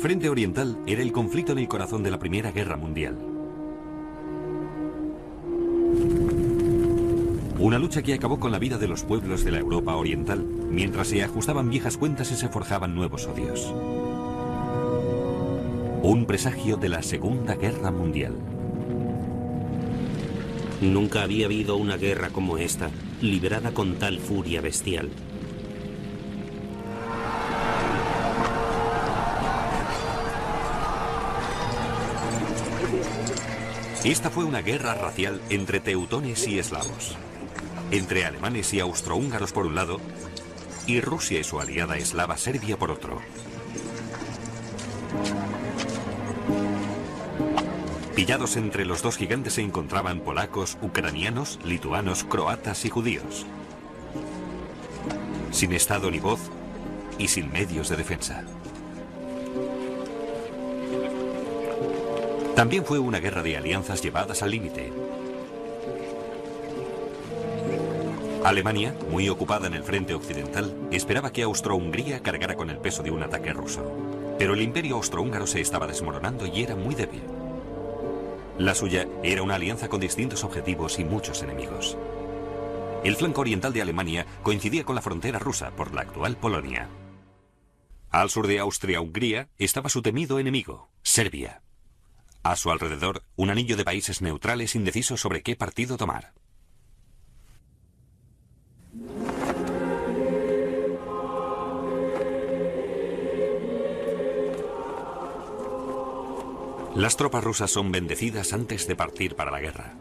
Frente Oriental era el conflicto en el corazón de la Primera Guerra Mundial. Una lucha que acabó con la vida de los pueblos de la Europa Oriental, mientras se ajustaban viejas cuentas y se forjaban nuevos odios. Un presagio de la Segunda Guerra Mundial. Nunca había habido una guerra como esta, librada con tal furia bestial. Esta fue una guerra racial entre teutones y eslavos, entre alemanes y austrohúngaros por un lado, y Rusia y su aliada eslava Serbia por otro. Pillados entre los dos gigantes se encontraban polacos, ucranianos, lituanos, croatas y judíos. Sin estado ni voz y sin medios de defensa. También fue una guerra de alianzas llevadas al límite. Alemania, muy ocupada en el frente occidental, esperaba que Austro-Hungría cargara con el peso de un ataque ruso. Pero el imperio austrohúngaro se estaba desmoronando y era muy débil. La suya era una alianza con distintos objetivos y muchos enemigos. El flanco oriental de Alemania coincidía con la frontera rusa por la actual Polonia. Al sur de Austria-Hungría estaba su temido enemigo, Serbia. A su alrededor, un anillo de países neutrales indecisos sobre qué partido tomar. Las tropas rusas son bendecidas antes de partir para la guerra.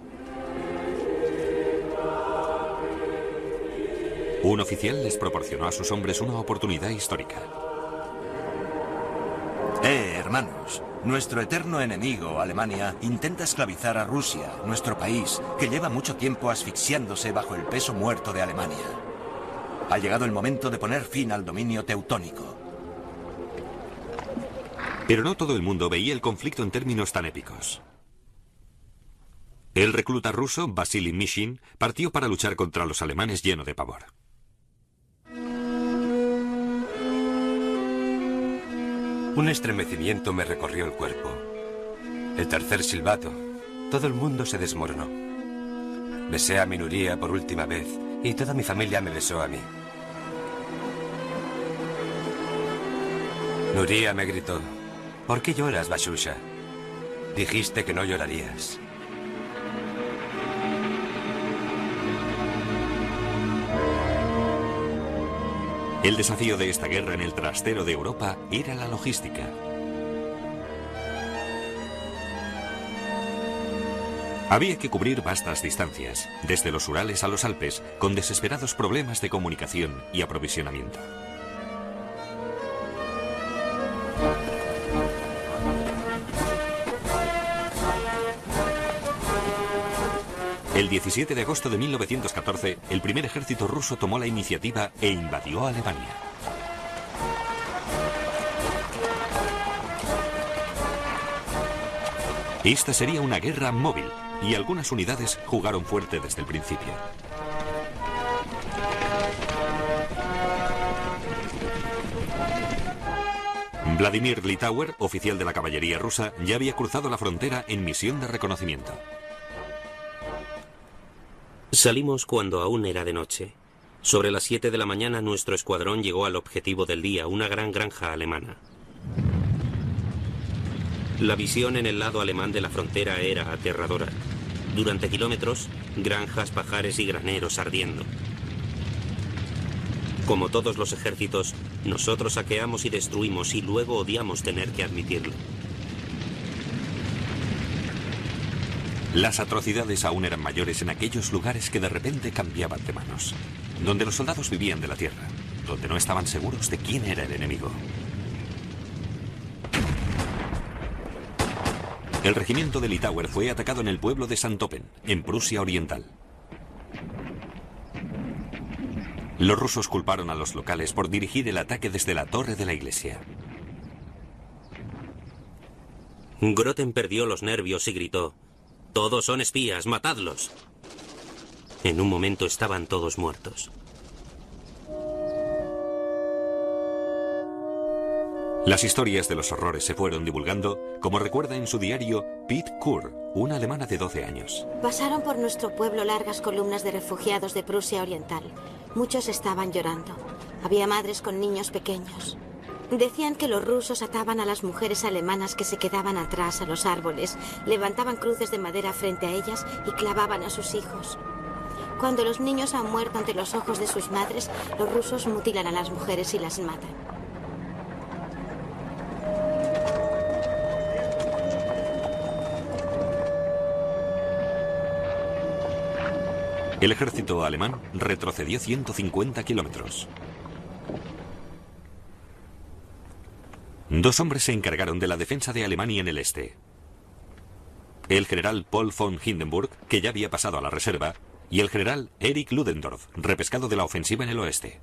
Un oficial les proporcionó a sus hombres una oportunidad histórica. Hermanos, nuestro eterno enemigo, Alemania, intenta esclavizar a Rusia, nuestro país, que lleva mucho tiempo asfixiándose bajo el peso muerto de Alemania. Ha llegado el momento de poner fin al dominio teutónico. Pero no todo el mundo veía el conflicto en términos tan épicos. El recluta ruso, Vasily Mishin, partió para luchar contra los alemanes lleno de pavor. Un estremecimiento me recorrió el cuerpo. El tercer silbato. Todo el mundo se desmoronó. Besé a mi Nuria por última vez y toda mi familia me besó a mí. Nuria me gritó: ¿por qué lloras, Bashusha? Dijiste que no llorarías. El desafío de esta guerra en el trastero de Europa era la logística. Había que cubrir vastas distancias, desde los Urales a los Alpes, con desesperados problemas de comunicación y aprovisionamiento. El 17 de agosto de 1914, el primer ejército ruso tomó la iniciativa e invadió Alemania. Esta sería una guerra móvil, y algunas unidades jugaron fuerte desde el principio. Vladimir Litauer, oficial de la caballería rusa, ya había cruzado la frontera en misión de reconocimiento. Salimos cuando aún era de noche. Sobre las 7 de la mañana nuestro escuadrón llegó al objetivo del día, una gran granja alemana. La visión en el lado alemán de la frontera era aterradora. Durante kilómetros, granjas, pajares y graneros ardiendo. Como todos los ejércitos, nosotros saqueamos y destruimos y luego odiamos tener que admitirlo. Las atrocidades aún eran mayores en aquellos lugares que de repente cambiaban de manos, donde los soldados vivían de la tierra, donde no estaban seguros de quién era el enemigo. El regimiento de Litauer fue atacado en el pueblo de Santopen, en Prusia Oriental. Los rusos culparon a los locales por dirigir el ataque desde la torre de la iglesia. Groten perdió los nervios y gritó: «Todos son espías, matadlos». En un momento estaban todos muertos. Las historias de los horrores se fueron divulgando, como recuerda en su diario Pete Kurr, una alemana de 12 años. Pasaron por nuestro pueblo largas columnas de refugiados de Prusia Oriental. Muchos estaban llorando. Había madres con niños pequeños. Decían que los rusos ataban a las mujeres alemanas que se quedaban atrás a los árboles, levantaban cruces de madera frente a ellas y clavaban a sus hijos. Cuando los niños han muerto ante los ojos de sus madres, los rusos mutilan a las mujeres y las matan. El ejército alemán retrocedió 150 kilómetros. 2 hombres se encargaron de la defensa de Alemania en el este. El general Paul von Hindenburg, que ya había pasado a la reserva, y el general Erich Ludendorff, repescado de la ofensiva en el oeste.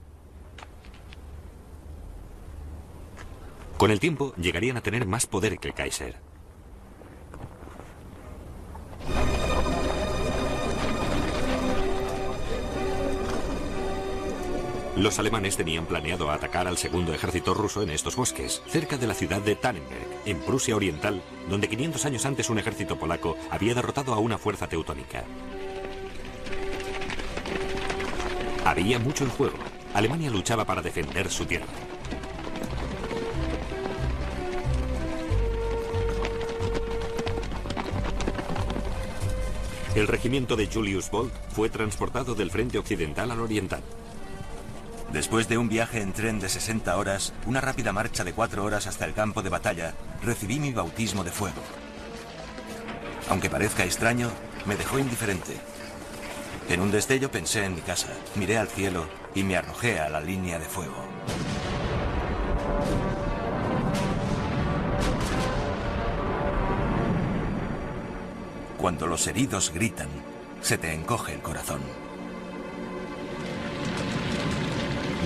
Con el tiempo llegarían a tener más poder que el Kaiser. Los alemanes tenían planeado atacar al segundo ejército ruso en estos bosques, cerca de la ciudad de Tannenberg, en Prusia Oriental, donde 500 años antes un ejército polaco había derrotado a una fuerza teutónica. Había mucho en juego. Alemania luchaba para defender su tierra. El regimiento de Julius Bolt fue transportado del frente occidental al oriental. Después de un viaje en tren de 60 horas, una rápida marcha de 4 horas hasta el campo de batalla, recibí mi bautismo de fuego. Aunque parezca extraño, me dejó indiferente. En un destello pensé en mi casa, miré al cielo y me arrojé a la línea de fuego. Cuando los heridos gritan, se te encoge el corazón.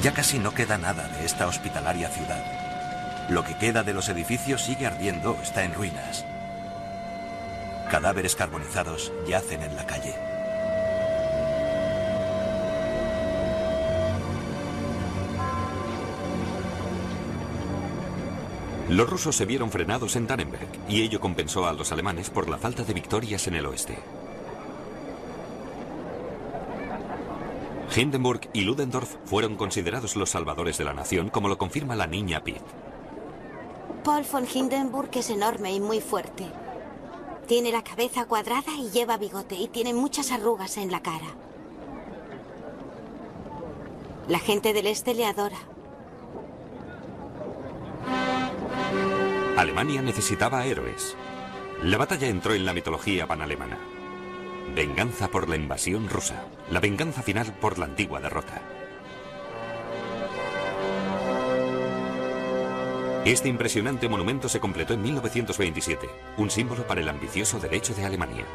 Ya casi no queda nada de esta hospitalaria ciudad. Lo que queda de los edificios sigue ardiendo, está en ruinas. Cadáveres carbonizados yacen en la calle. Los rusos se vieron frenados en Tannenberg, y ello compensó a los alemanes por la falta de victorias en el oeste. Hindenburg y Ludendorff fueron considerados los salvadores de la nación, como lo confirma la niña Pete. Paul von Hindenburg es enorme y muy fuerte. Tiene la cabeza cuadrada y lleva bigote, y tiene muchas arrugas en la cara. La gente del este le adora. Alemania necesitaba héroes. La batalla entró en la mitología panalemana. Venganza por la invasión rusa. La venganza final por la antigua derrota. Este impresionante monumento se completó en 1927, un símbolo para el ambicioso derecho de Alemania.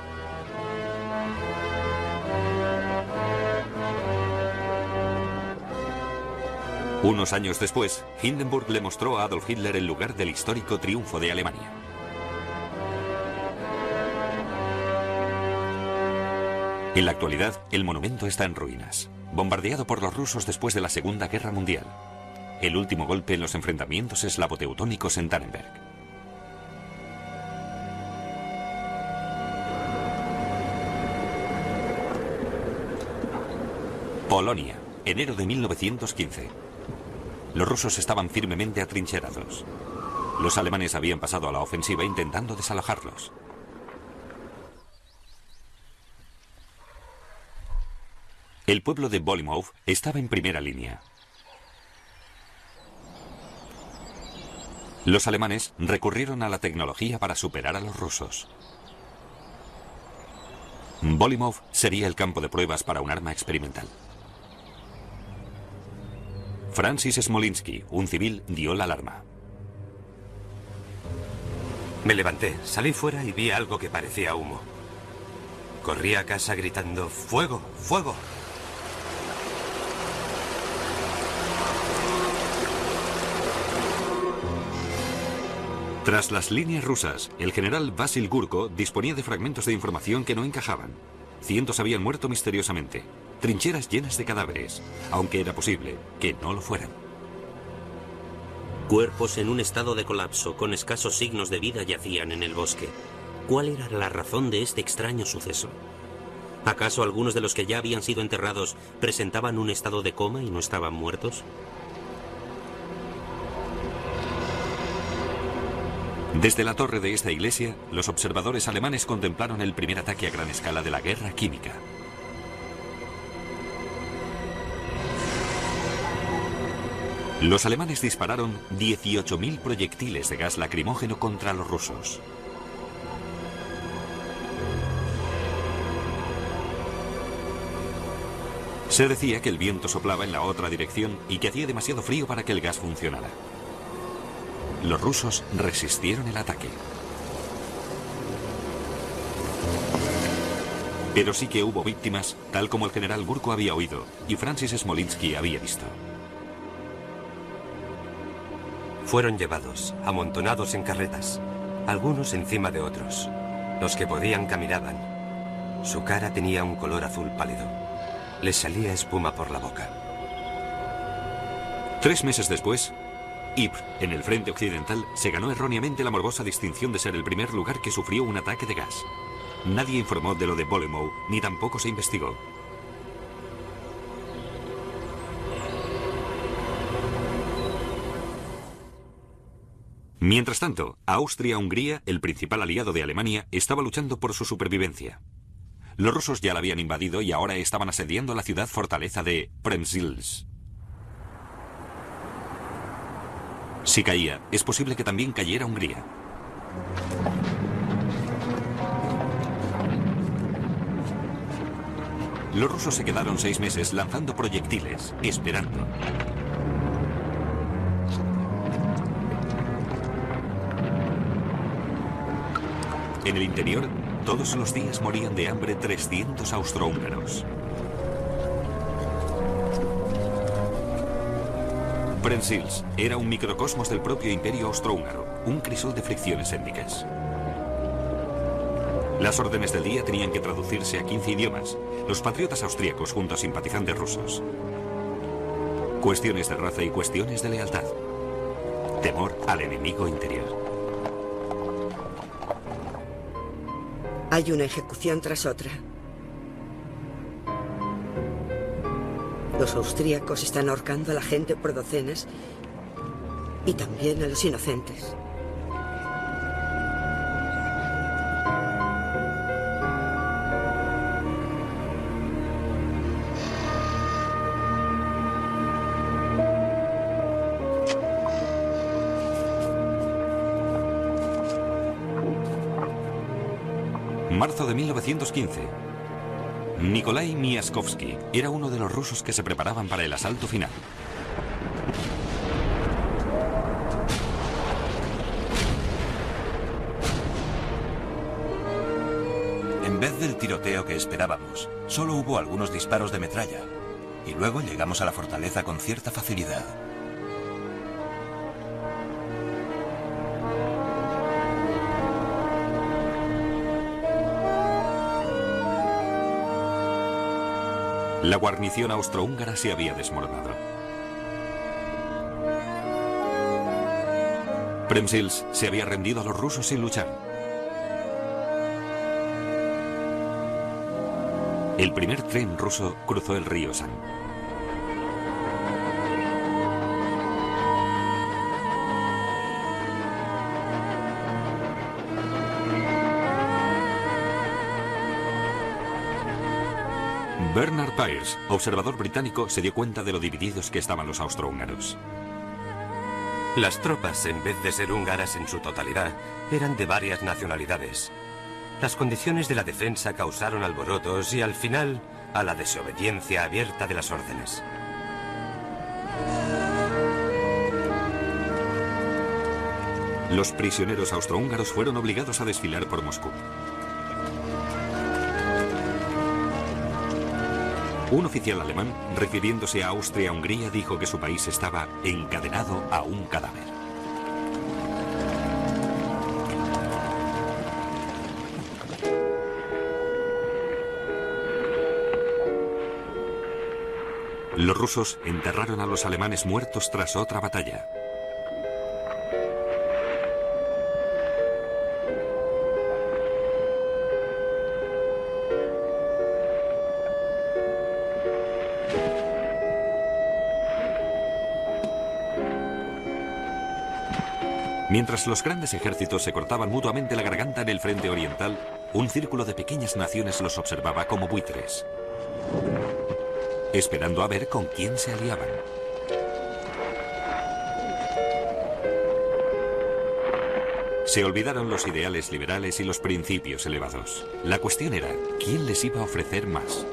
Unos años después, Hindenburg le mostró a Adolf Hitler el lugar del histórico triunfo de Alemania. En la actualidad, el monumento está en ruinas, bombardeado por los rusos después de la Segunda Guerra Mundial. El último golpe en los enfrentamientos eslavo-teutónicos en Tannenberg. Polonia, enero de 1915. Los rusos estaban firmemente atrincherados. Los alemanes habían pasado a la ofensiva intentando desalojarlos. El pueblo de Bolimov estaba en primera línea. Los alemanes recurrieron a la tecnología para superar a los rusos. Bolimov sería el campo de pruebas para un arma experimental. Francis Smolinski, un civil, dio la alarma. Me levanté, salí fuera y vi algo que parecía humo. Corrí a casa gritando ¡fuego! ¡Fuego! Tras las líneas rusas, el general Vasil Gurko disponía de fragmentos de información que no encajaban. Cientos habían muerto misteriosamente. Trincheras llenas de cadáveres, aunque era posible que no lo fueran. Cuerpos en un estado de colapso, con escasos signos de vida, yacían en el bosque. ¿Cuál era la razón de este extraño suceso? ¿Acaso algunos de los que ya habían sido enterrados presentaban un estado de coma y no estaban muertos? Desde la torre de esta iglesia, los observadores alemanes contemplaron el primer ataque a gran escala de la guerra química. Los alemanes dispararon 18.000 proyectiles de gas lacrimógeno contra los rusos. Se decía que el viento soplaba en la otra dirección y que hacía demasiado frío para que el gas funcionara. Los rusos resistieron el ataque. Pero sí que hubo víctimas, tal como el general Gurko había oído y Francis Smolinski había visto. Fueron llevados, amontonados en carretas, algunos encima de otros. Los que podían caminaban. Su cara tenía un color azul pálido. Les salía espuma por la boca. 3 meses después, Ypres, en el frente occidental, se ganó erróneamente la morbosa distinción de ser el primer lugar que sufrió un ataque de gas. Nadie informó de lo de Bolemow, ni tampoco se investigó. Mientras tanto, Austria-Hungría, el principal aliado de Alemania, estaba luchando por su supervivencia. Los rusos ya la habían invadido y ahora estaban asediando la ciudad fortaleza de Przemysl. Si caía, es posible que también cayera Hungría. Los rusos se quedaron 6 meses lanzando proyectiles, esperando. En el interior, todos los días morían de hambre 300 austrohúngaros. Przemysl era un microcosmos del propio imperio austrohúngaro, un crisol de fricciones étnicas. Las órdenes del día tenían que traducirse a 15 idiomas, los patriotas austríacos junto a simpatizantes rusos. Cuestiones de raza y cuestiones de lealtad. Temor al enemigo interior. Hay una ejecución tras otra. Los austríacos están ahorcando a la gente por docenas y también a los inocentes. Marzo de 1915. Nikolai Miaskovsky era uno de los rusos que se preparaban para el asalto final. En vez del tiroteo que esperábamos, solo hubo algunos disparos de metralla. Y luego llegamos a la fortaleza con cierta facilidad. La guarnición austrohúngara se había desmoronado. Przemysl se había rendido a los rusos sin luchar. El primer tren ruso cruzó el río San. Bernard Peirce, observador británico, se dio cuenta de lo divididos que estaban los austrohúngaros. Las tropas, en vez de ser húngaras en su totalidad, eran de varias nacionalidades. Las condiciones de la defensa causaron alborotos y, al final, a la desobediencia abierta de las órdenes. Los prisioneros austrohúngaros fueron obligados a desfilar por Moscú. Un oficial alemán, refiriéndose a Austria-Hungría, dijo que su país estaba encadenado a un cadáver. Los rusos enterraron a los alemanes muertos tras otra batalla. Mientras los grandes ejércitos se cortaban mutuamente la garganta en el frente oriental, un círculo de pequeñas naciones los observaba como buitres, esperando a ver con quién se aliaban. Se olvidaron los ideales liberales y los principios elevados. La cuestión era, ¿quién les iba a ofrecer más?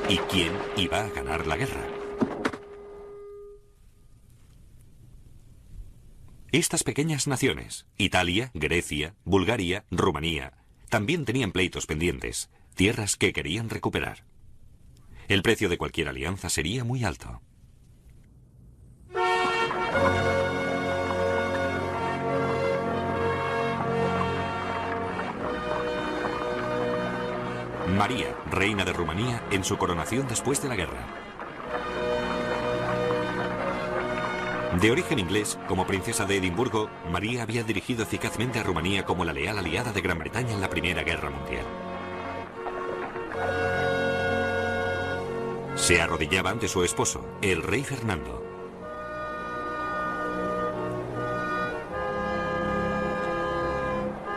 ¿Y quién iba a ganar la guerra? Estas pequeñas naciones, Italia, Grecia, Bulgaria, Rumanía, también tenían pleitos pendientes, tierras que querían recuperar. El precio de cualquier alianza sería muy alto. María, reina de Rumanía, en su coronación después de la guerra. De origen inglés, como princesa de Edimburgo, María había dirigido eficazmente a Rumanía como la leal aliada de Gran Bretaña en la Primera Guerra Mundial. Se arrodillaba ante su esposo, el rey Fernando.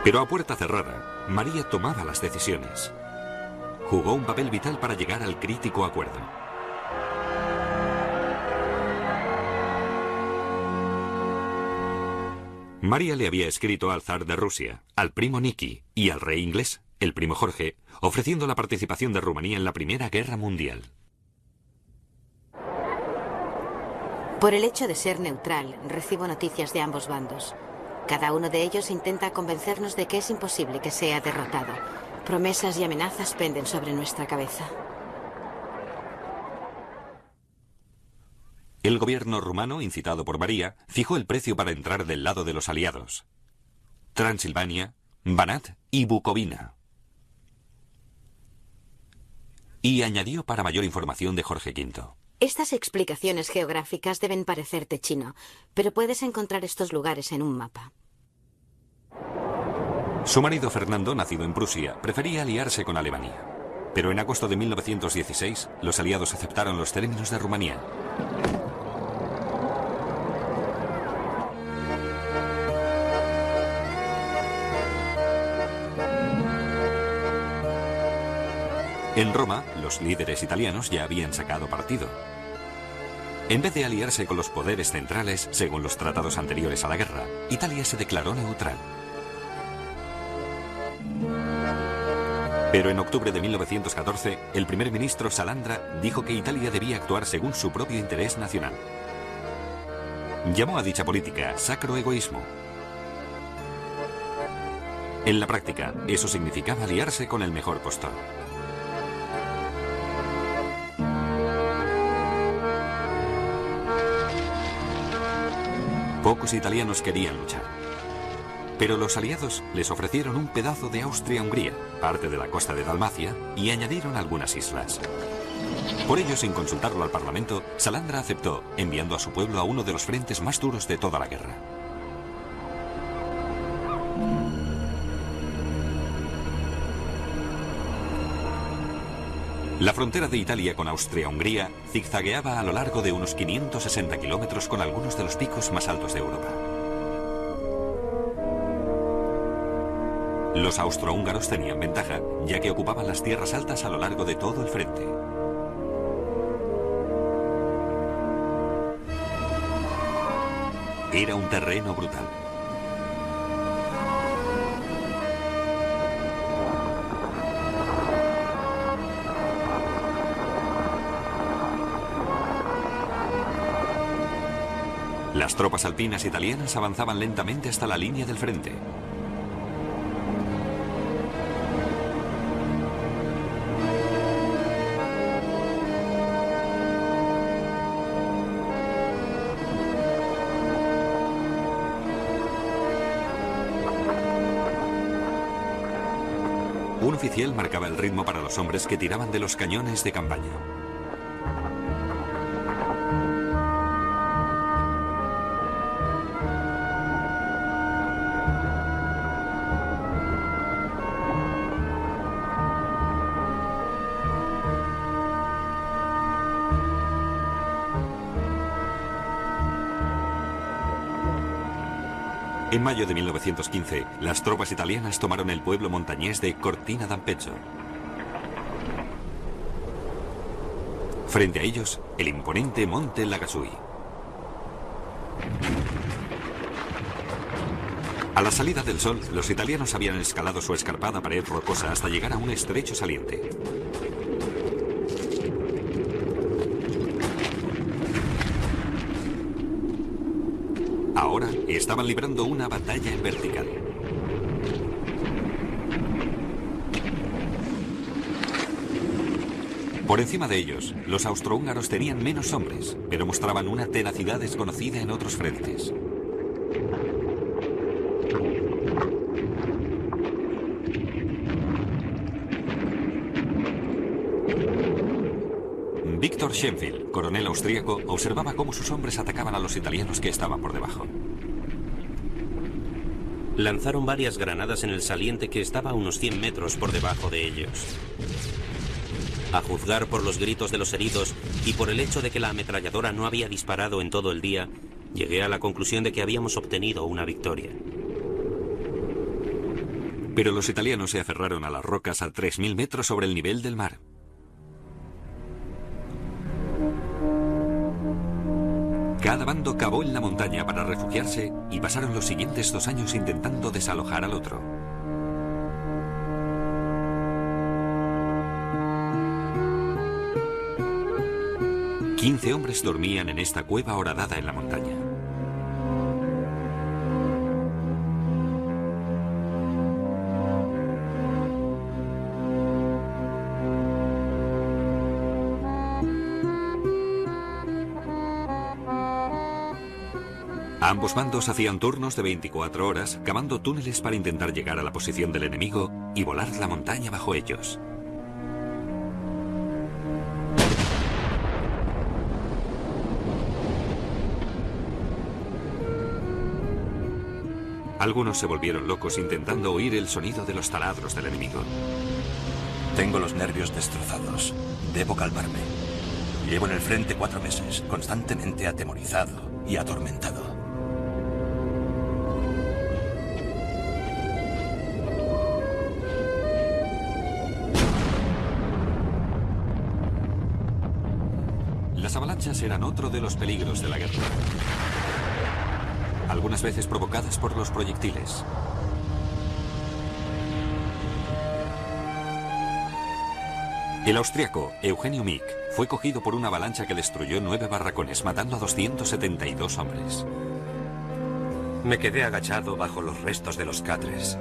Pero a puerta cerrada, María tomaba las decisiones. Jugó un papel vital para llegar al crítico acuerdo. María le había escrito al zar de Rusia, al primo Niki y al rey inglés, el primo Jorge, ofreciendo la participación de Rumanía en la Primera Guerra Mundial. Por el hecho de ser neutral, recibo noticias de ambos bandos. Cada uno de ellos intenta convencernos de que es imposible que sea derrotado. Promesas y amenazas penden sobre nuestra cabeza. El gobierno rumano, incitado por María, fijó el precio para entrar del lado de los aliados: Transilvania, Banat y Bucovina. Y añadió para mayor información de Jorge V. Estas explicaciones geográficas deben parecerte chino, pero puedes encontrar estos lugares en un mapa. Su marido Fernando, nacido en Prusia, prefería aliarse con Alemania. Pero en agosto de 1916, los aliados aceptaron los términos de Rumanía. En Roma, los líderes italianos ya habían sacado partido. En vez de aliarse con los poderes centrales, según los tratados anteriores a la guerra, Italia se declaró neutral. Pero en octubre de 1914, el primer ministro Salandra dijo que Italia debía actuar según su propio interés nacional. Llamó a dicha política sacro egoísmo. En la práctica, eso significaba aliarse con el mejor postor. Pocos italianos querían luchar. Pero los aliados les ofrecieron un pedazo de Austria-Hungría, parte de la costa de Dalmacia, y añadieron algunas islas. Por ello, sin consultarlo al Parlamento, Salandra aceptó, enviando a su pueblo a uno de los frentes más duros de toda la guerra. La frontera de Italia con Austria-Hungría zigzagueaba a lo largo de unos 560 kilómetros con algunos de los picos más altos de Europa. Los austrohúngaros tenían ventaja, ya que ocupaban las tierras altas a lo largo de todo el frente. Era un terreno brutal. Las tropas alpinas italianas avanzaban lentamente hasta la línea del frente. Un oficial marcaba el ritmo para los hombres que tiraban de los cañones de campaña. En mayo de 1915, las tropas italianas tomaron el pueblo montañés de Cortina d'Ampezzo. Frente a ellos, el imponente Monte Lagasui. A la salida del sol, los italianos habían escalado su escarpada pared rocosa hasta llegar a un estrecho saliente. Ahora estaban librando una batalla en vertical. Por encima de ellos, los austrohúngaros tenían menos hombres, pero mostraban una tenacidad desconocida en otros frentes. Víctor Schenfield, coronel austríaco, observaba cómo sus hombres atacaban a los italianos que estaban por debajo. Lanzaron varias granadas en el saliente que estaba a unos 100 metros por debajo de ellos. A juzgar por los gritos de los heridos y por el hecho de que la ametralladora no había disparado en todo el día, llegué a la conclusión de que habíamos obtenido una victoria. Pero los italianos se aferraron a las rocas a 3000 metros sobre el nivel del mar. Cada bando cavó en la montaña para refugiarse y pasaron los siguientes 2 años intentando desalojar al otro. $15 hombres dormían en esta cueva horadada en la montaña. Ambos bandos hacían turnos de 24 horas, cavando túneles para intentar llegar a la posición del enemigo y volar la montaña bajo ellos. Algunos se volvieron locos intentando oír el sonido de los taladros del enemigo. Tengo los nervios destrozados. Debo calmarme. Llevo en el frente 4 meses, constantemente atemorizado y atormentado. Las avalanchas eran otro de los peligros de la guerra. Algunas veces provocadas por los proyectiles. El austriaco Eugenio Mick fue cogido por una avalancha que destruyó 9 barracones, matando a 272 hombres. Me quedé agachado bajo los restos de los catres.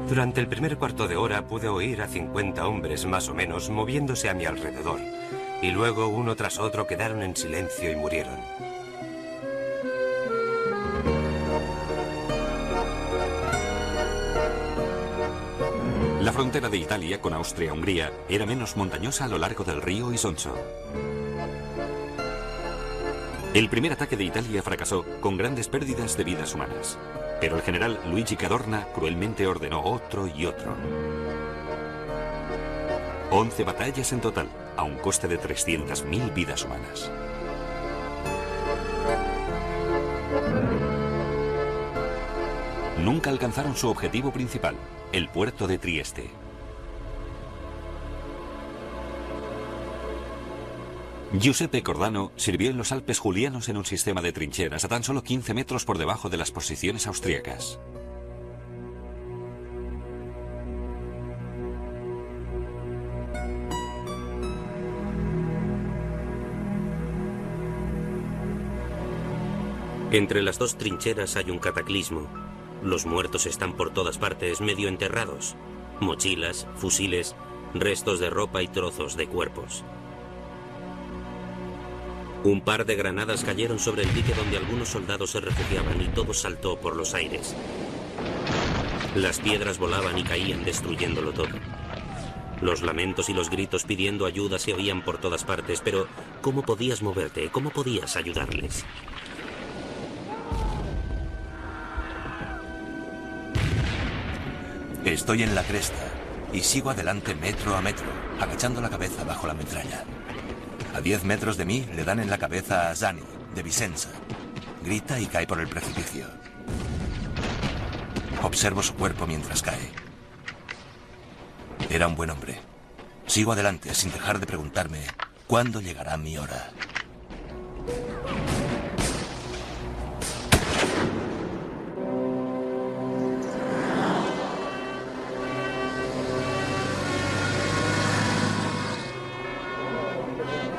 Durante el primer cuarto de hora pude oír a 50 hombres más o menos moviéndose a mi alrededor, y luego uno tras otro quedaron en silencio y murieron. La frontera de Italia con Austria-Hungría era menos montañosa a lo largo del río Isonzo. El primer ataque de Italia fracasó con grandes pérdidas de vidas humanas, pero el general Luigi Cadorna cruelmente ordenó otro y otro. 11 batallas en total, a un coste de 300.000 vidas humanas. Nunca alcanzaron su objetivo principal, el puerto de Trieste. Giuseppe Cordano sirvió en los Alpes Julianos en un sistema de trincheras a tan solo 15 metros por debajo de las posiciones austríacas. Entre las 2 trincheras hay un cataclismo. Los muertos están por todas partes, medio enterrados. Mochilas, fusiles, restos de ropa y trozos de cuerpos. Un par de granadas cayeron sobre el dique donde algunos soldados se refugiaban y todo saltó por los aires. Las piedras volaban y caían destruyéndolo todo. Los lamentos y los gritos pidiendo ayuda se oían por todas partes, pero ¿cómo podías moverte? ¿Cómo podías ayudarles? Estoy en la cresta y sigo adelante metro a metro, agachando la cabeza bajo la metralla. A 10 metros de mí le dan en la cabeza a Zani, de Vicenza. Grita y cae por el precipicio. Observo su cuerpo mientras cae. Era un buen hombre. Sigo adelante sin dejar de preguntarme cuándo llegará mi hora.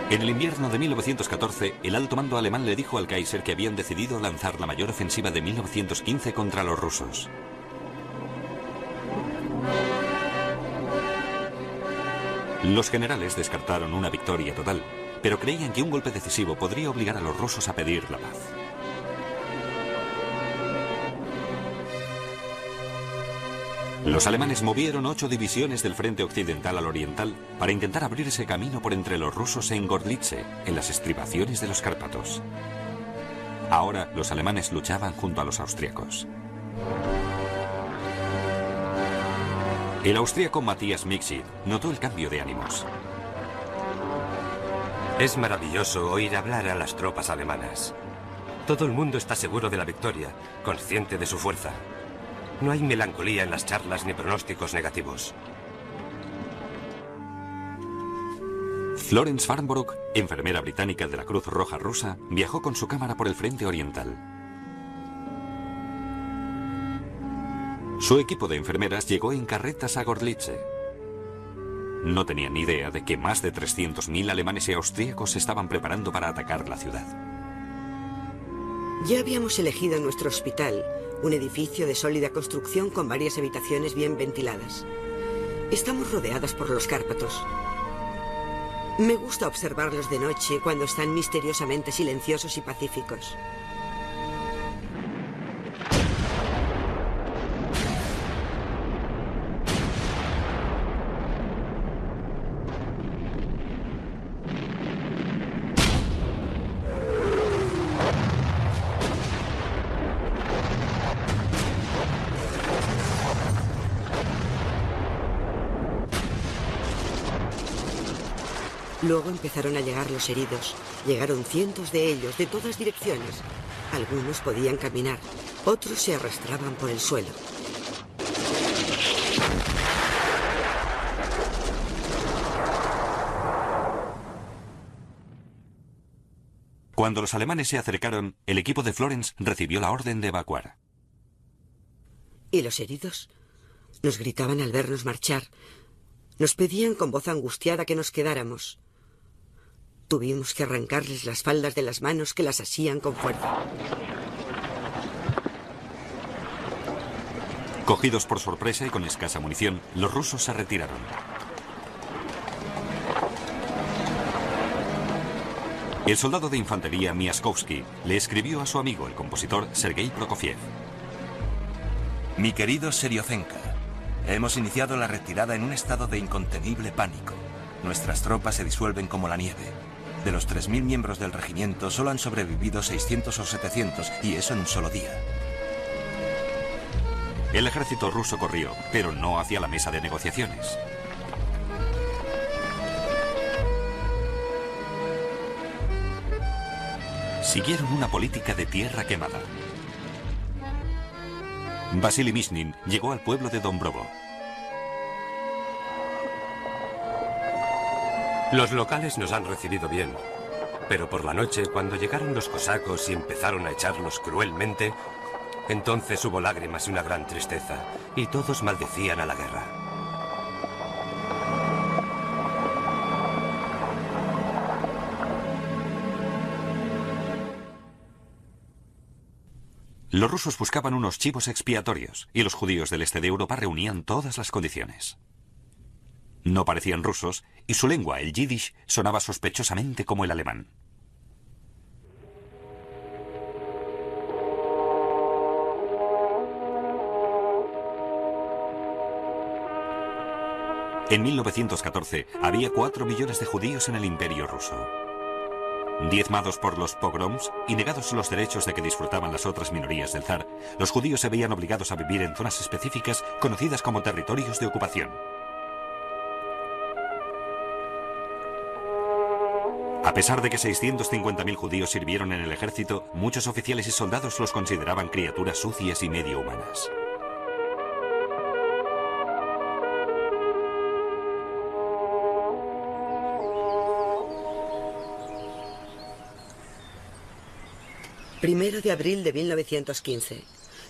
En el invierno de 1914, el alto mando alemán le dijo al Kaiser que habían decidido lanzar la mayor ofensiva de 1915 contra los rusos. Los generales descartaron una victoria total, pero creían que un golpe decisivo podría obligar a los rusos a pedir la paz. Los alemanes movieron 8 divisiones del frente occidental al oriental para intentar abrirse camino por entre los rusos en Gorlice, en las estribaciones de los Cárpatos. Ahora los alemanes luchaban junto a los austríacos. El austríaco Matthias Mixit notó el cambio de ánimos. Es maravilloso oír hablar a las tropas alemanas. Todo el mundo está seguro de la victoria, consciente de su fuerza. No hay melancolía en las charlas ni pronósticos negativos. Florence Farnborough, enfermera británica de la Cruz Roja rusa, viajó con su cámara por el frente oriental. Su equipo de enfermeras llegó en carretas a Gorlice. No tenían ni idea de que más de 300.000 alemanes y austríacos se estaban preparando para atacar la ciudad. Ya habíamos elegido nuestro hospital, un edificio de sólida construcción con varias habitaciones bien ventiladas. Estamos rodeadas por los Cárpatos. Me gusta observarlos de noche cuando están misteriosamente silenciosos y pacíficos. Luego empezaron a llegar los heridos. Llegaron cientos de ellos, de todas direcciones. Algunos podían caminar, otros se arrastraban por el suelo. Cuando los alemanes se acercaron, el equipo de Florence recibió la orden de evacuar. ¿Y los heridos? Nos gritaban al vernos marchar. Nos pedían con voz angustiada que nos quedáramos. Tuvimos que arrancarles las faldas de las manos que las asían con fuerza. Cogidos por sorpresa y con escasa munición, los rusos se retiraron. El soldado de infantería Miaskovsky le escribió a su amigo, el compositor Sergei Prokofiev. Mi querido Seriozenka, hemos iniciado la retirada en un estado de incontenible pánico. Nuestras tropas se disuelven como la nieve. De los 3.000 miembros del regimiento solo han sobrevivido 600 o 700, y eso en un solo día. El ejército ruso corrió, pero no hacia la mesa de negociaciones. Siguieron una política de tierra quemada. Vasily Mishnin llegó al pueblo de Dombrovo. Los locales nos han recibido bien, pero por la noche, cuando llegaron los cosacos y empezaron a echarnos cruelmente, entonces hubo lágrimas y una gran tristeza, y todos maldecían a la guerra. Los rusos buscaban unos chivos expiatorios, y los judíos del este de Europa reunían todas las condiciones. No parecían rusos, y su lengua, el yiddish, sonaba sospechosamente como el alemán. En 1914 había 4 millones de judíos en el Imperio ruso. Diezmados por los pogroms y negados los derechos de que disfrutaban las otras minorías del zar, los judíos se veían obligados a vivir en zonas específicas conocidas como territorios de ocupación. A pesar de que 650.000 judíos sirvieron en el ejército, muchos oficiales y soldados los consideraban criaturas sucias y medio humanas. 1 de abril de 1915.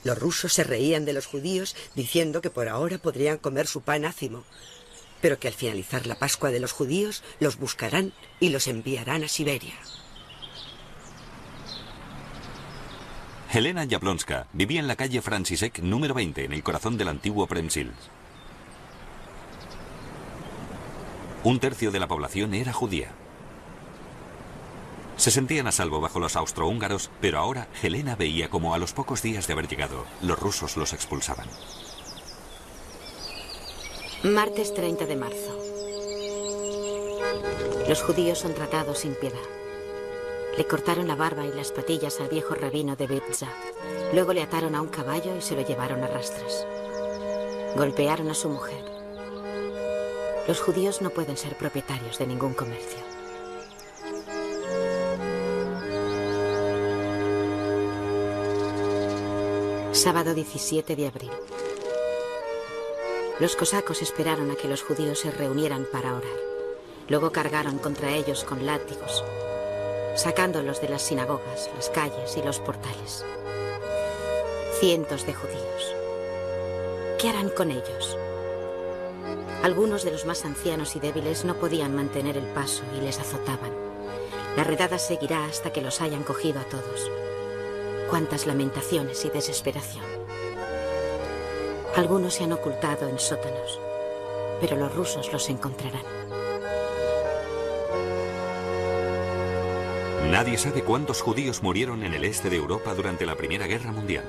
Los rusos se reían de los judíos diciendo que por ahora podrían comer su pan ácimo, pero que al finalizar la Pascua de los judíos los buscarán y los enviarán a Siberia. Helena Jablonska vivía en la calle Francisek número 20, en el corazón del antiguo Przemysl. Un tercio de la población era judía. Se sentían a salvo bajo los austrohúngaros, pero ahora Helena veía como a los pocos días de haber llegado, los rusos los expulsaban. Martes 30 de marzo. Los judíos son tratados sin piedad. Le cortaron la barba y las patillas al viejo rabino de Bebza. Luego le ataron a un caballo y se lo llevaron a rastras. Golpearon a su mujer. Los judíos no pueden ser propietarios de ningún comercio. Sábado 17 de abril. Los cosacos esperaron a que los judíos se reunieran para orar. Luego cargaron contra ellos con látigos, sacándolos de las sinagogas, las calles y los portales. Cientos de judíos. ¿Qué harán con ellos? Algunos de los más ancianos y débiles no podían mantener el paso y les azotaban. La redada seguirá hasta que los hayan cogido a todos. Cuántas lamentaciones y desesperación. Algunos se han ocultado en sótanos, pero los rusos los encontrarán. Nadie sabe cuántos judíos murieron en el este de Europa durante la Primera Guerra Mundial.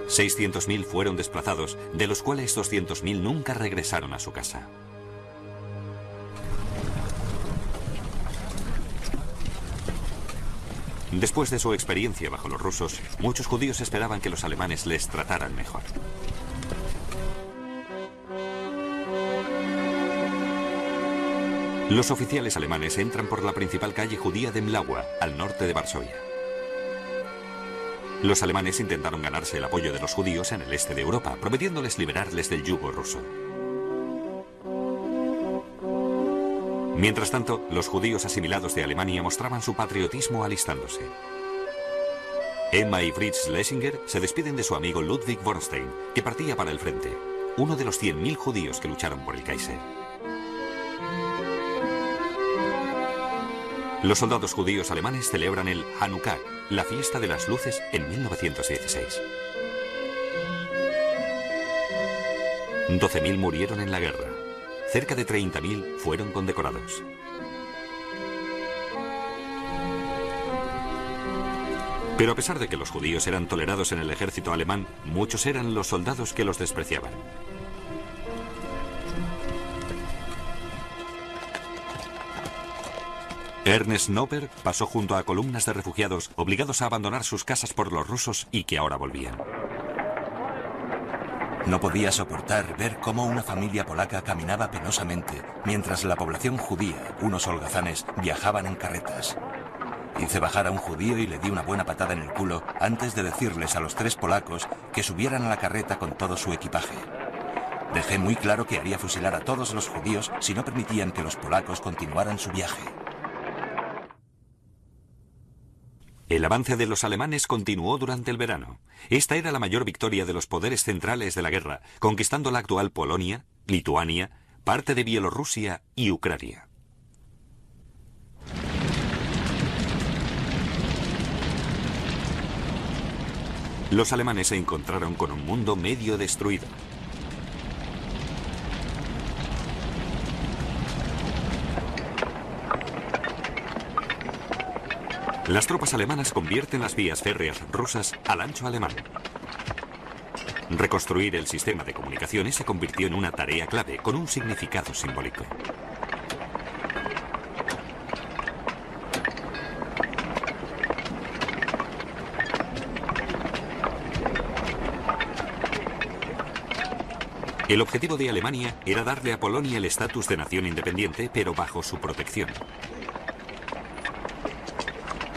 600.000 fueron desplazados, de los cuales 200.000 nunca regresaron a su casa. Después de su experiencia bajo los rusos, muchos judíos esperaban que los alemanes les trataran mejor. Los oficiales alemanes entran por la principal calle judía de Mlawa, al norte de Varsovia. Los alemanes intentaron ganarse el apoyo de los judíos en el este de Europa, prometiéndoles liberarles del yugo ruso. Mientras tanto, los judíos asimilados de Alemania mostraban su patriotismo alistándose. Emma y Fritz Schlesinger se despiden de su amigo Ludwig Bornstein, que partía para el frente, uno de los 100.000 judíos que lucharon por el Kaiser. Los soldados judíos alemanes celebran el Hanukkah, la fiesta de las luces, en 1916. 12.000 murieron en la guerra. Cerca de 30.000 fueron condecorados. Pero a pesar de que los judíos eran tolerados en el ejército alemán, muchos eran los soldados que los despreciaban. Ernest Noper pasó junto a columnas de refugiados obligados a abandonar sus casas por los rusos y que ahora volvían. No podía soportar ver cómo una familia polaca caminaba penosamente, mientras la población judía, unos holgazanes, viajaban en carretas. Hice bajar a un judío y le di una buena patada en el culo antes de decirles a los 3 polacos que subieran a la carreta con todo su equipaje. Dejé muy claro que haría fusilar a todos los judíos si no permitían que los polacos continuaran su viaje. El avance de los alemanes continuó durante el verano. Esta era la mayor victoria de los poderes centrales de la guerra, conquistando la actual Polonia, Lituania, parte de Bielorrusia y Ucrania. Los alemanes se encontraron con un mundo medio destruido. Las tropas alemanas convierten las vías férreas rusas al ancho alemán. Reconstruir el sistema de comunicaciones se convirtió en una tarea clave con un significado simbólico. El objetivo de Alemania era darle a Polonia el estatus de nación independiente, pero bajo su protección.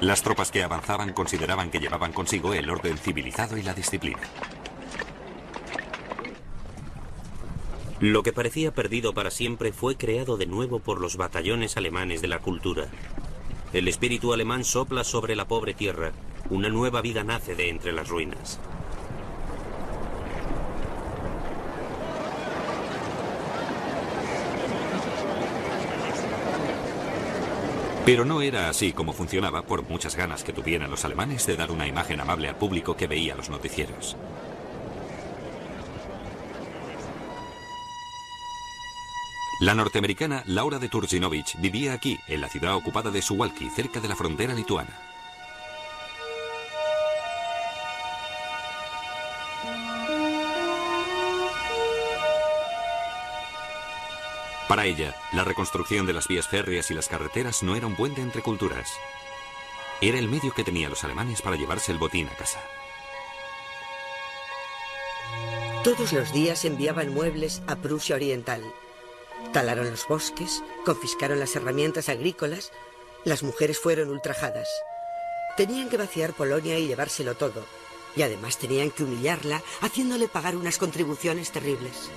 Las tropas que avanzaban consideraban que llevaban consigo el orden civilizado y la disciplina. Lo que parecía perdido para siempre fue creado de nuevo por los batallones alemanes de la cultura. El espíritu alemán sopla sobre la pobre tierra. Una nueva vida nace de entre las ruinas. Pero no era así como funcionaba, por muchas ganas que tuvieran los alemanes de dar una imagen amable al público que veía los noticieros. La norteamericana Laura de Turzinovich vivía aquí, en la ciudad ocupada de Suwałki, cerca de la frontera lituana. Para ella, la reconstrucción de las vías férreas y las carreteras no era un puente entre culturas. Era el medio que tenían los alemanes para llevarse el botín a casa. Todos los días enviaban muebles a Prusia Oriental. Talaron los bosques, confiscaron las herramientas agrícolas, las mujeres fueron ultrajadas. Tenían que vaciar Polonia y llevárselo todo, y además tenían que humillarla, haciéndole pagar unas contribuciones terribles.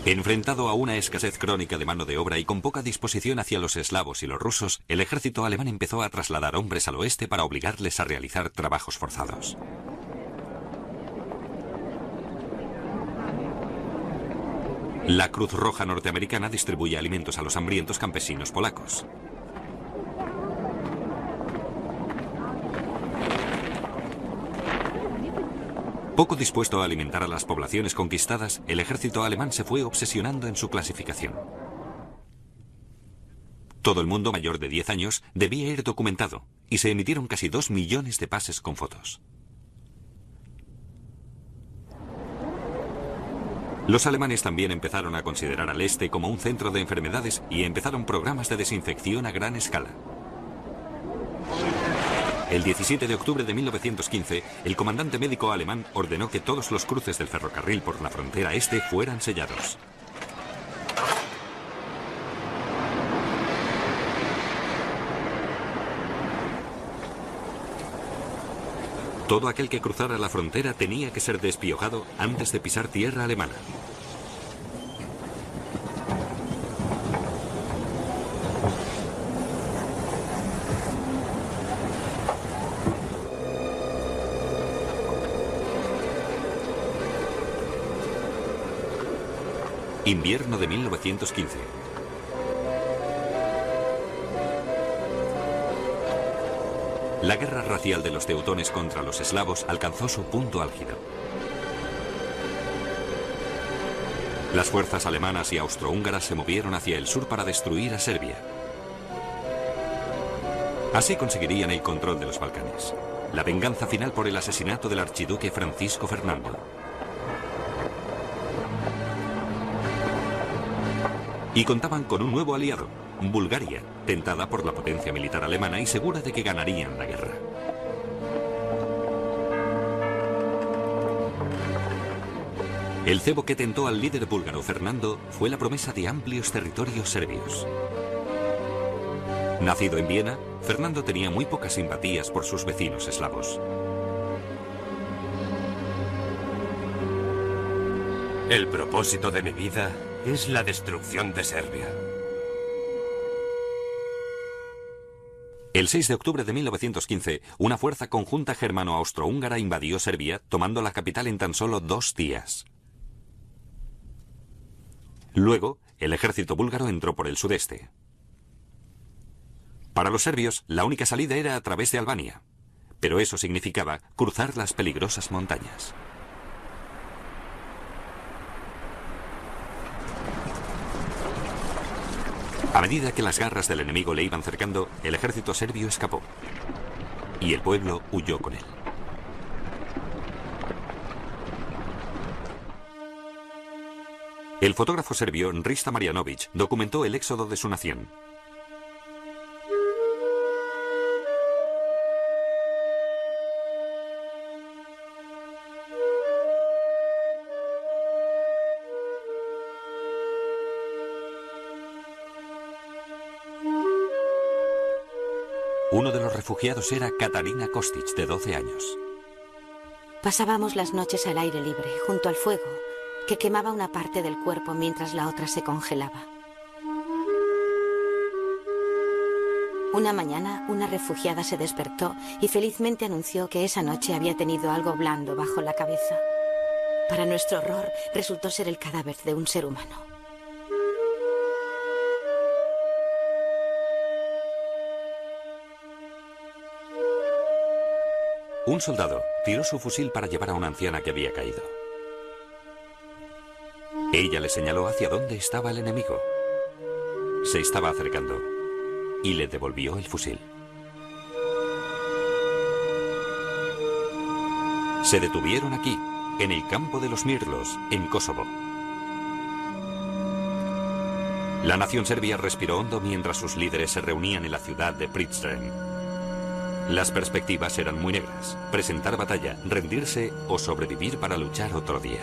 Enfrentado a una escasez crónica de mano de obra y con poca disposición hacia los eslavos y los rusos, el ejército alemán empezó a trasladar hombres al oeste para obligarles a realizar trabajos forzados. La Cruz Roja norteamericana distribuye alimentos a los hambrientos campesinos polacos. Poco dispuesto a alimentar a las poblaciones conquistadas, el ejército alemán se fue obsesionando en su clasificación. Todo el mundo mayor de 10 años debía ir documentado, y se emitieron casi 2 millones de pases con fotos. Los alemanes también empezaron a considerar al este como un centro de enfermedades y empezaron programas de desinfección a gran escala. El 17 de octubre de 1915, el comandante médico alemán ordenó que todos los cruces del ferrocarril por la frontera este fueran sellados. Todo aquel que cruzara la frontera tenía que ser despiojado antes de pisar tierra alemana. Invierno de 1915. La guerra racial de los teutones contra los eslavos alcanzó su punto álgido. Las fuerzas alemanas y austrohúngaras se movieron hacia el sur para destruir a Serbia. Así conseguirían el control de los Balcanes. La venganza final por el asesinato del archiduque Francisco Fernando. Y contaban con un nuevo aliado, Bulgaria, tentada por la potencia militar alemana y segura de que ganarían la guerra. El cebo que tentó al líder búlgaro Fernando fue la promesa de amplios territorios serbios. Nacido en Viena, Fernando tenía muy pocas simpatías por sus vecinos eslavos. El propósito de mi vida es la destrucción de Serbia. El 6 de octubre de 1915, una fuerza conjunta germano-austrohúngara invadió Serbia, tomando la capital en tan solo 2 días. Luego, el ejército búlgaro entró por el sudeste. Para los serbios, la única salida era a través de Albania, pero eso significaba cruzar las peligrosas montañas. A medida que las garras del enemigo le iban cercando, el ejército serbio escapó. Y el pueblo huyó con él. El fotógrafo serbio Rista Marjanović documentó el éxodo de su nación. Uno de los refugiados era Katarina Kostic, de 12 años. Pasábamos las noches al aire libre, junto al fuego, que quemaba una parte del cuerpo mientras la otra se congelaba. Una mañana, una refugiada se despertó y felizmente anunció que esa noche había tenido algo blando bajo la cabeza. Para nuestro horror, resultó ser el cadáver de un ser humano. Un soldado tiró su fusil para llevar a una anciana que había caído. Ella le señaló hacia dónde estaba el enemigo. Se estaba acercando y le devolvió el fusil. Se detuvieron aquí, en el campo de los Mirlos, en Kosovo. La nación serbia respiró hondo mientras sus líderes se reunían en la ciudad de Prizren. Las perspectivas eran muy negras: presentar batalla, rendirse o sobrevivir para luchar otro día.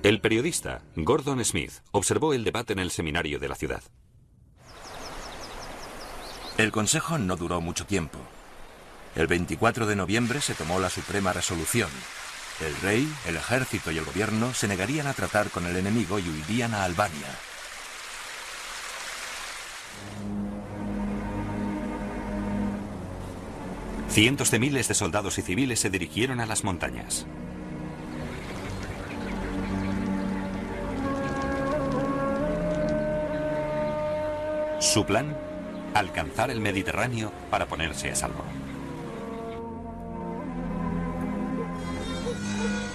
El periodista Gordon Smith observó el debate en el seminario de la ciudad. El consejo no duró mucho tiempo. El 24 de noviembre se tomó la suprema resolución. El rey, el ejército y el gobierno se negarían a tratar con el enemigo y huirían a Albania. Cientos de miles de soldados y civiles se dirigieron a las montañas. Su plan: alcanzar el Mediterráneo para ponerse a salvo.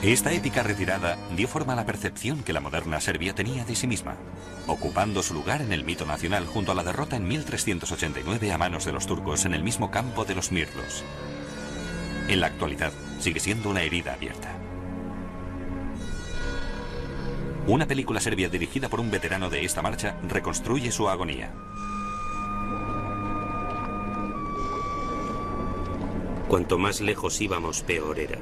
Esta épica retirada dio forma a la percepción que la moderna Serbia tenía de sí misma, ocupando su lugar en el mito nacional junto a la derrota en 1389 a manos de los turcos en el mismo campo de los Mirlos. En la actualidad sigue siendo una herida abierta. Una película serbia dirigida por un veterano de esta marcha reconstruye su agonía. Cuanto más lejos íbamos, peor era.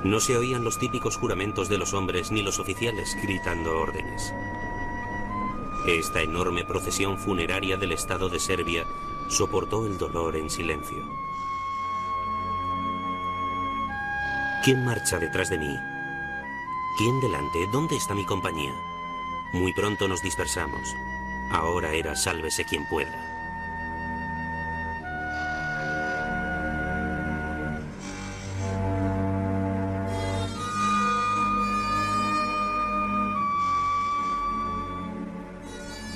No se oían los típicos juramentos de los hombres ni los oficiales gritando órdenes. Esta enorme procesión funeraria del Estado de Serbia soportó el dolor en silencio. ¿Quién marcha detrás de mí? ¿Quién delante? ¿Dónde está mi compañía? Muy pronto nos dispersamos. Ahora era sálvese quien pueda.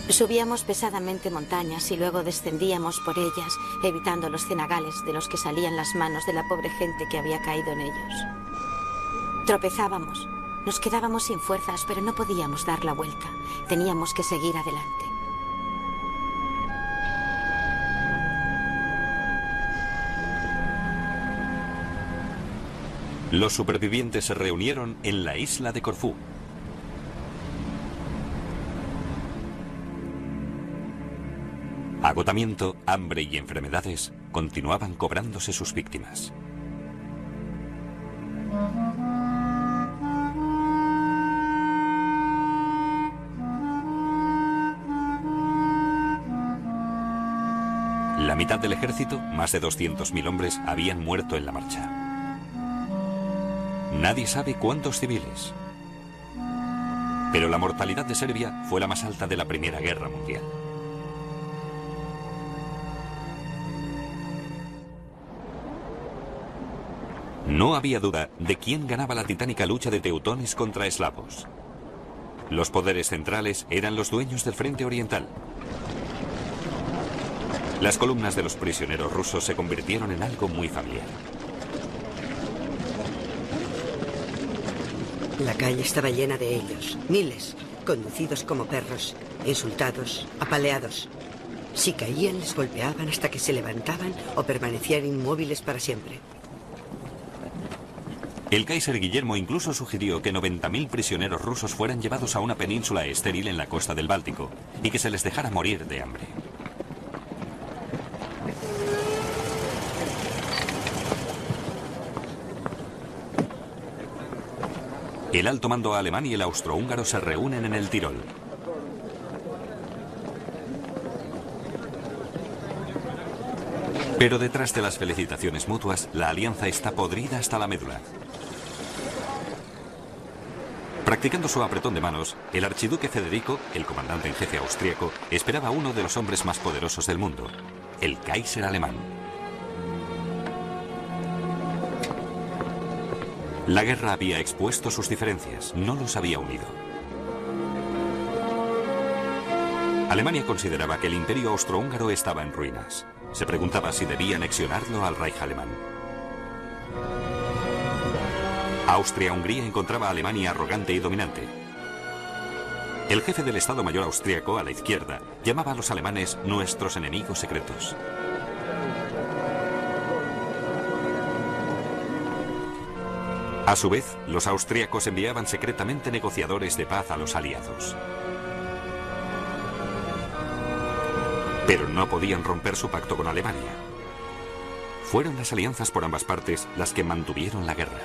Subíamos pesadamente montañas y luego descendíamos por ellas, evitando los cenagales de los que salían las manos de la pobre gente que había caído en ellos. Tropezábamos, nos quedábamos sin fuerzas, pero no podíamos dar la vuelta. Teníamos que seguir adelante. Los supervivientes se reunieron en la isla de Corfú. Agotamiento, hambre y enfermedades continuaban cobrándose sus víctimas. La mitad del ejército, más de 200.000 hombres, habían muerto en la marcha. Nadie sabe cuántos civiles. Pero la mortalidad de Serbia fue la más alta de la Primera Guerra Mundial. No había duda de quién ganaba la titánica lucha de teutones contra eslavos. Los poderes centrales eran los dueños del frente oriental. Las columnas de los prisioneros rusos se convirtieron en algo muy familiar. La calle estaba llena de ellos, miles, conducidos como perros, insultados, apaleados. Si caían, les golpeaban hasta que se levantaban o permanecían inmóviles para siempre. El Kaiser Guillermo incluso sugirió que 90.000 prisioneros rusos fueran llevados a una península estéril en la costa del Báltico y que se les dejara morir de hambre. El alto mando alemán y el austrohúngaro se reúnen en el Tirol. Pero detrás de las felicitaciones mutuas, la alianza está podrida hasta la médula. Practicando su apretón de manos, el archiduque Federico, el comandante en jefe austríaco, esperaba a uno de los hombres más poderosos del mundo, el Kaiser alemán. La guerra había expuesto sus diferencias, no los había unido. Alemania consideraba que el imperio austrohúngaro estaba en ruinas. Se preguntaba si debía anexionarlo al Reich alemán. Austria-Hungría encontraba a Alemania arrogante y dominante. El jefe del Estado Mayor austríaco, a la izquierda, llamaba a los alemanes nuestros enemigos secretos. A su vez, los austríacos enviaban secretamente negociadores de paz a los aliados. Pero no podían romper su pacto con Alemania. Fueron las alianzas por ambas partes las que mantuvieron la guerra.